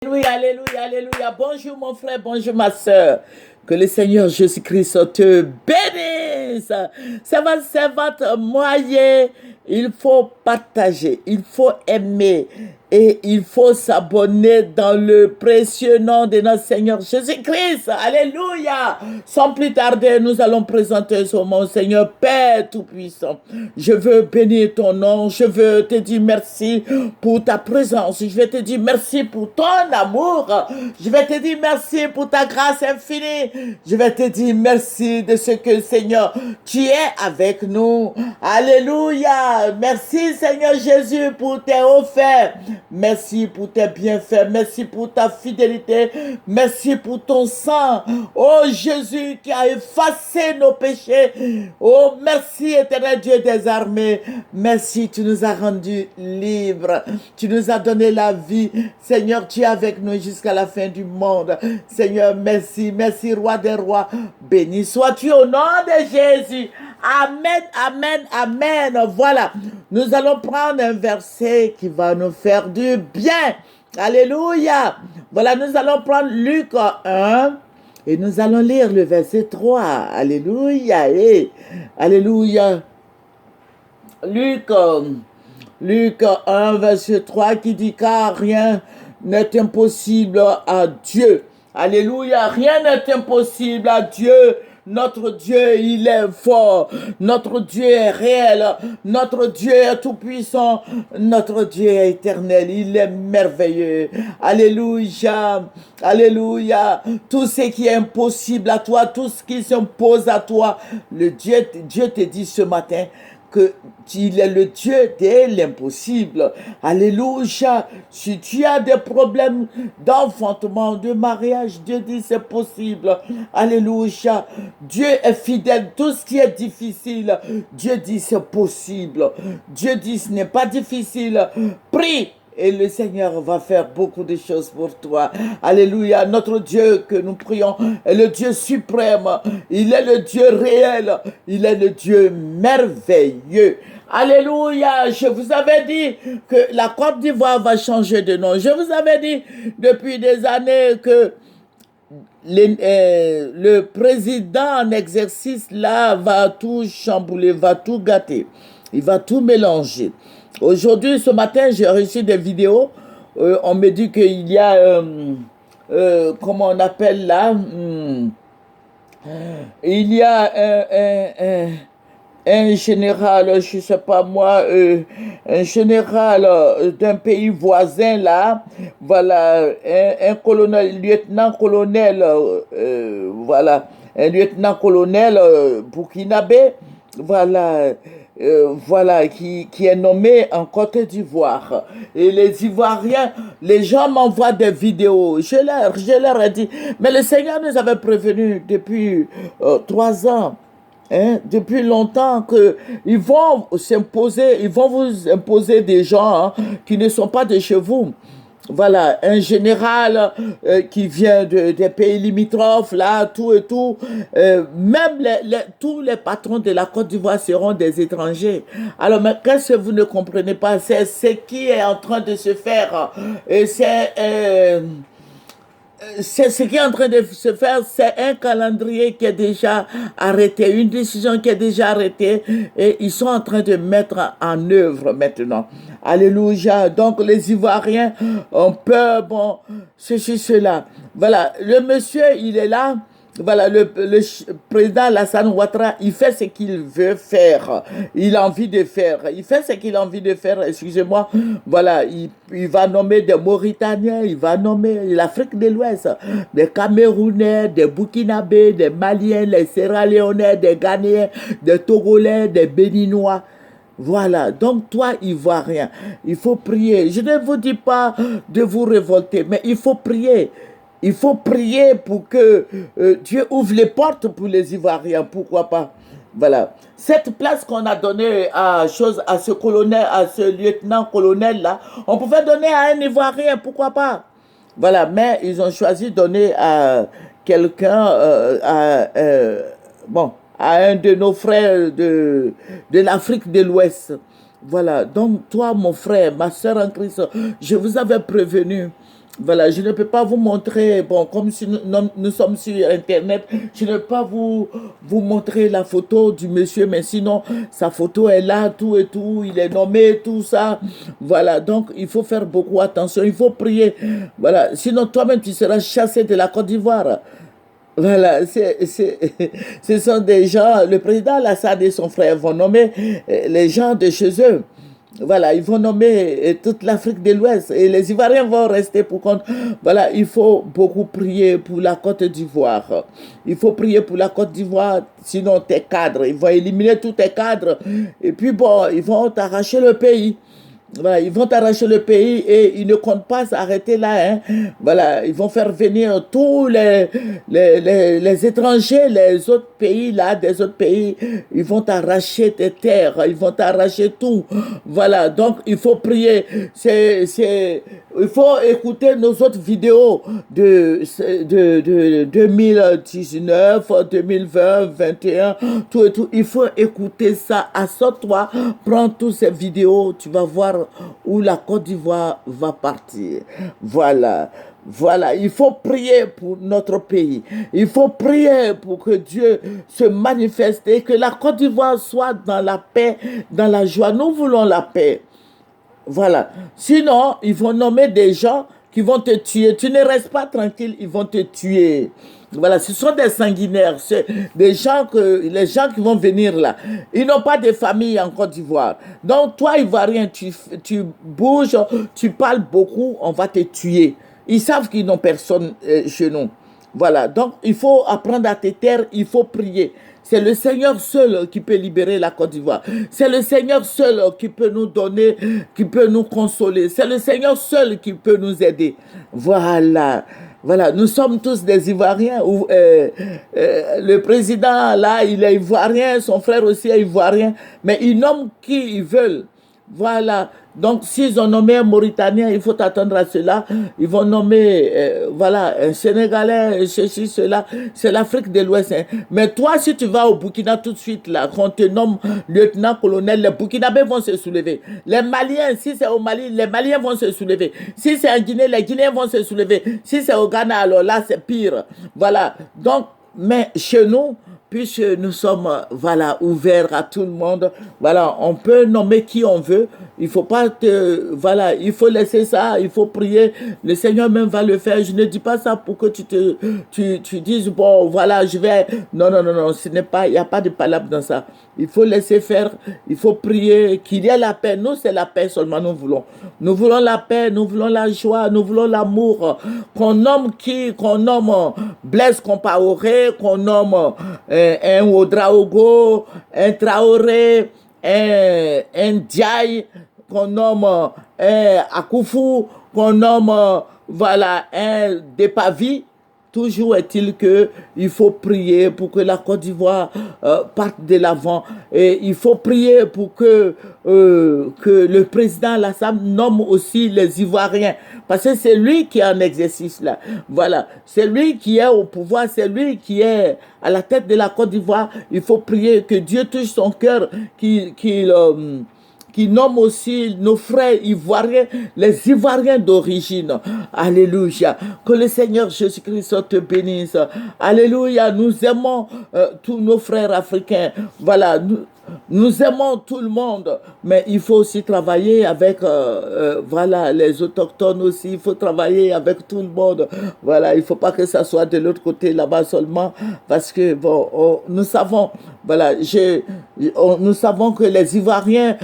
Alléluia, alléluia, alléluia. Bonjour mon frère, bonjour ma soeur. Que le Seigneur Jésus-Christ te bénisse. C'est votre moyen. Il faut partager, il faut aimer et il faut s'abonner dans le précieux nom de notre Seigneur Jésus-Christ. Alléluia. Sans plus tarder, nous allons présenter ce mon Seigneur Père Tout-Puissant. Je veux bénir ton nom. Je veux te dire merci pour ta présence. Je vais te dire merci pour ton amour. Je vais te dire merci pour ta grâce infinie. Je vais te dire merci de ce que, Seigneur, tu es avec nous. Alléluia. Merci, Seigneur Jésus, pour tes offerts. Merci pour tes bienfaits. Merci pour ta fidélité. Merci pour ton sang. Oh Jésus qui a effacé nos péchés. Oh merci, éternel Dieu des armées. Merci, tu nous as rendus libres. Tu nous as donné la vie. Seigneur, tu es avec nous jusqu'à la fin du monde. Seigneur, merci. Merci, roi des rois. Béni sois-tu au nom de Jésus. Amen, amen, amen. Voilà, nous allons prendre un verset qui va nous faire du bien. Alléluia. Voilà, nous allons prendre Luc 1 et nous allons lire le verset 3. Alléluia. Alléluia. Luc 1, verset 3 qui dit car rien n'est impossible à Dieu. Alléluia. Rien n'est impossible à Dieu. Notre Dieu, il est fort. Notre Dieu est réel. Notre Dieu est tout-puissant. Notre Dieu est éternel. Il est merveilleux. Alléluia. Alléluia. Tout ce qui est impossible à toi, tout ce qui s'impose à toi, Dieu te dit ce matin qu'il est le Dieu de l'impossible. Alléluia. Si tu as des problèmes d'enfantement, de mariage, Dieu dit c'est possible. Alléluia. Dieu est fidèle. Tout ce qui est difficile, Dieu dit c'est possible. Dieu dit ce n'est pas difficile. Prie. Et le Seigneur va faire beaucoup de choses pour toi. Alléluia. Notre Dieu que nous prions est le Dieu suprême. Il est le Dieu réel. Il est le Dieu merveilleux. Alléluia. Je vous avais dit que la Côte d'Ivoire va changer de nom. Je vous avais dit depuis des années que le président en exercice là va tout chambouler, va tout gâter. Il va tout mélanger. Aujourd'hui, ce matin, j'ai reçu des vidéos. On me dit qu'il y a, comment on appelle là, il y a un général, je ne sais pas moi, un général d'un pays voisin là, voilà, un colonel, lieutenant-colonel, voilà, un lieutenant-colonel burkinabé, voilà, voilà, qui est nommé en Côte d'Ivoire. Et les Ivoiriens, les gens m'envoient des vidéos. Je leur ai dit, mais le Seigneur nous avait prévenu depuis 3 ans. Depuis longtemps qu'ils vont s'imposer, ils vont vous imposer des gens qui ne sont pas de chez vous. Voilà, un général qui vient des pays limitrophes, là, tout et tout. Même tous les patrons de la Côte d'Ivoire seront des étrangers. Alors, mais qu'est-ce que vous ne comprenez pas? C'est ce qui est en train de se faire. C'est ce qui est en train de se faire, c'est un calendrier qui est déjà arrêté, une décision qui est déjà arrêtée et ils sont en train de mettre en œuvre maintenant. Alléluia. Donc les Ivoiriens ont peur, bon, ceci, cela. Voilà, le monsieur, il est là. Voilà, le président Alassane Ouattara, il fait ce qu'il veut faire. Il a envie de faire. Il fait ce qu'il a envie de faire, excusez-moi. Voilà, il va nommer des Mauritaniens, il va nommer l'Afrique de l'Ouest, des Camerounais, des Burkinabés, des Maliens, des Sierra-Léonais, des Ghanéens, des Togolais, des Béninois. Voilà, donc toi, Ivoirien, il faut prier. Je ne vous dis pas de vous révolter, mais il faut prier. Il faut prier pour que Dieu ouvre les portes pour les Ivoiriens, pourquoi pas. Voilà. Cette place qu'on a donnée à ce colonel, à ce lieutenant-colonel là, on pouvait donner à un Ivoirien, pourquoi pas. Voilà, mais ils ont choisi de donner à quelqu'un, bon, à un de nos frères de l'Afrique de l'Ouest. Voilà, donc toi, mon frère, ma soeur en Christ, je vous avais prévenu. Voilà, je ne peux pas vous montrer, bon, comme si nous sommes sur Internet, je ne peux pas vous montrer la photo du monsieur, mais sinon, sa photo est là, tout et tout, il est nommé, tout ça. Voilà, donc il faut faire beaucoup attention, il faut prier. Voilà, sinon toi-même, tu seras chassé de la Côte d'Ivoire. Voilà, ce sont des gens, le président Alassane et son frère vont nommer les gens de chez eux. Voilà, ils vont nommer toute l'Afrique de l'Ouest et les Ivoiriens vont rester pour compte. Voilà, il faut beaucoup prier pour la Côte d'Ivoire. Il faut prier pour la Côte d'Ivoire, sinon tes cadres, ils vont éliminer tous tes cadres. Et puis bon, ils vont t'arracher le pays. Voilà, ils vont arracher le pays et ils ne comptent pas s'arrêter là. Hein. Voilà, ils vont faire venir tous les étrangers, les autres pays là, des autres pays. Ils vont arracher tes terres, ils vont arracher tout. Voilà, donc il faut prier. Il faut écouter nos autres vidéos de 2019, 2020, 21, tout et tout. Il faut écouter ça. Assois-toi, prends toutes ces vidéos, tu vas voir où la Côte d'Ivoire va partir. Voilà. Voilà, il faut prier pour notre pays. Il faut prier pour que Dieu se manifeste et que la Côte d'Ivoire soit dans la paix, dans la joie. Nous voulons la paix. Voilà. Sinon, ils vont nommer des gens qui vont te tuer. Tu ne restes pas tranquille, ils vont te tuer. Voilà, ce sont des sanguinaires, c'est des gens les gens qui vont venir là, ils n'ont pas de famille en Côte d'Ivoire. Donc toi, Ivoirien, tu bouges, tu parles beaucoup, on va te tuer. Ils savent qu'ils n'ont personne chez nous. Voilà, donc il faut apprendre à te taire, il faut prier. C'est le Seigneur seul qui peut libérer la Côte d'Ivoire. C'est le Seigneur seul qui peut nous donner, qui peut nous consoler. C'est le Seigneur seul qui peut nous aider. Voilà. Voilà, nous sommes tous des Ivoiriens. Le président, là, il est Ivoirien, son frère aussi est Ivoirien, mais ils nomment qui ils veulent. Voilà. Donc, s'ils ont nommé un Mauritanien, il faut attendre à cela. Ils vont nommer, voilà, un Sénégalais, ceci, cela. C'est l'Afrique de l'Ouest. Hein. Mais toi, si tu vas au Burkina tout de suite, là, qu'on te nomme lieutenant-colonel, les Burkinabés vont se soulever. Les Maliens, si c'est au Mali, les Maliens vont se soulever. Si c'est en Guinée, les Guinéens vont se soulever. Si c'est au Ghana, alors là, c'est pire. Voilà. Donc, mais chez nous, puisque nous sommes voilà, ouverts à tout le monde, voilà, on peut nommer qui on veut. Il faut pas voilà, il faut laisser ça, il faut prier. Le Seigneur même va le faire. Je ne dis pas ça pour que tu dises, bon, voilà, je vais. Non, non, non, non, ce n'est pas, il n'y a pas de palabre dans ça. Il faut laisser faire, il faut prier, qu'il y ait la paix. Nous, c'est la paix seulement, nous voulons. Nous voulons la paix, nous voulons la joie, nous voulons l'amour. Qu'on nomme qu'on nomme Blaise Compaoré, qu'on nomme un Ouedraogo, un Traoré, un Ndiaye, qu'on nomme un Akufo, qu'on nomme voilà, un Depavi. Toujours est-il que il faut prier pour que la Côte d'Ivoire parte de l'avant. Et il faut prier pour que le président Alassane nomme aussi les Ivoiriens. Parce que c'est lui qui est en exercice là. Voilà. C'est lui qui est au pouvoir. C'est lui qui est à la tête de la Côte d'Ivoire. Il faut prier que Dieu touche son cœur, qui nomme aussi nos frères ivoiriens, les Ivoiriens d'origine. Alléluia. Que le Seigneur Jésus-Christ te bénisse. Alléluia. Nous aimons tous nos frères africains. Voilà. Nous aimons tout le monde, mais il faut aussi travailler avec voilà, les autochtones aussi. Il faut travailler avec tout le monde. Voilà, il ne faut pas que ça soit de l'autre côté là-bas seulement, parce que bon, nous savons, voilà, nous savons que les Ivoiriens,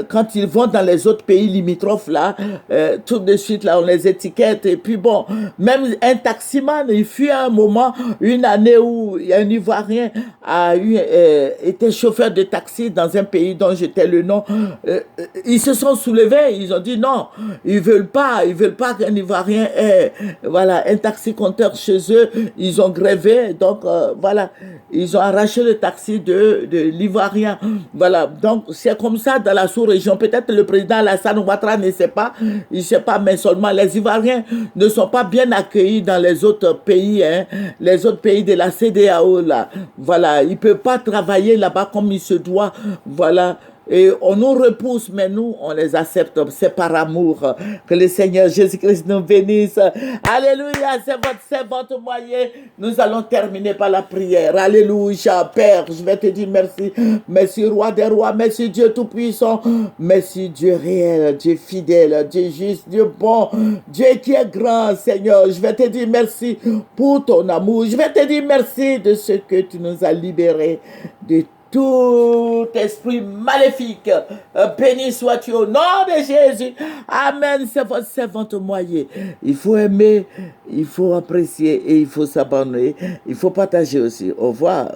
quand ils vont dans les autres pays limitrophes là, tout de suite là, on les étiquette. Et puis bon, même un taximan, il fut un moment, une année où un Ivoirien était chauffeur de taxi dans un pays dont j'étais le nom. Ils se sont soulevés, ils ont dit non, ils veulent pas qu'un Ivoirien ait voilà, un taxi-compteur chez eux. Ils ont grévé, donc voilà, ils ont arraché le taxi de l'Ivoirien. Voilà, donc c'est comme ça dans la sous-région. Peut-être le président Alassane Ouattara ne sait pas, il ne sait pas, mais seulement les Ivoiriens ne sont pas bien accueillis dans les autres pays, hein, les autres pays de la CEDEAO là. Voilà, ils ne peuvent pas travailler là-bas comme il se doit. Voilà. et on nous repousse, mais nous, on les accepte. C'est par amour. Que le Seigneur Jésus-Christ nous bénisse. Alléluia, c'est votre moyen. Nous allons terminer par la prière. Alléluia, Père, je vais te dire merci. Merci, Roi des rois. Merci, Dieu Tout-Puissant. Merci, Dieu réel, Dieu fidèle, Dieu juste, Dieu bon, Dieu qui est grand, Seigneur. Je vais te dire merci pour ton amour. Je vais te dire merci de ce que tu nous as libérés de tout esprit maléfique. Béni sois-tu au nom de Jésus. Amen. C'est votre moyen. Il faut aimer, il faut apprécier et il faut s'abandonner. Il faut partager aussi. Au revoir.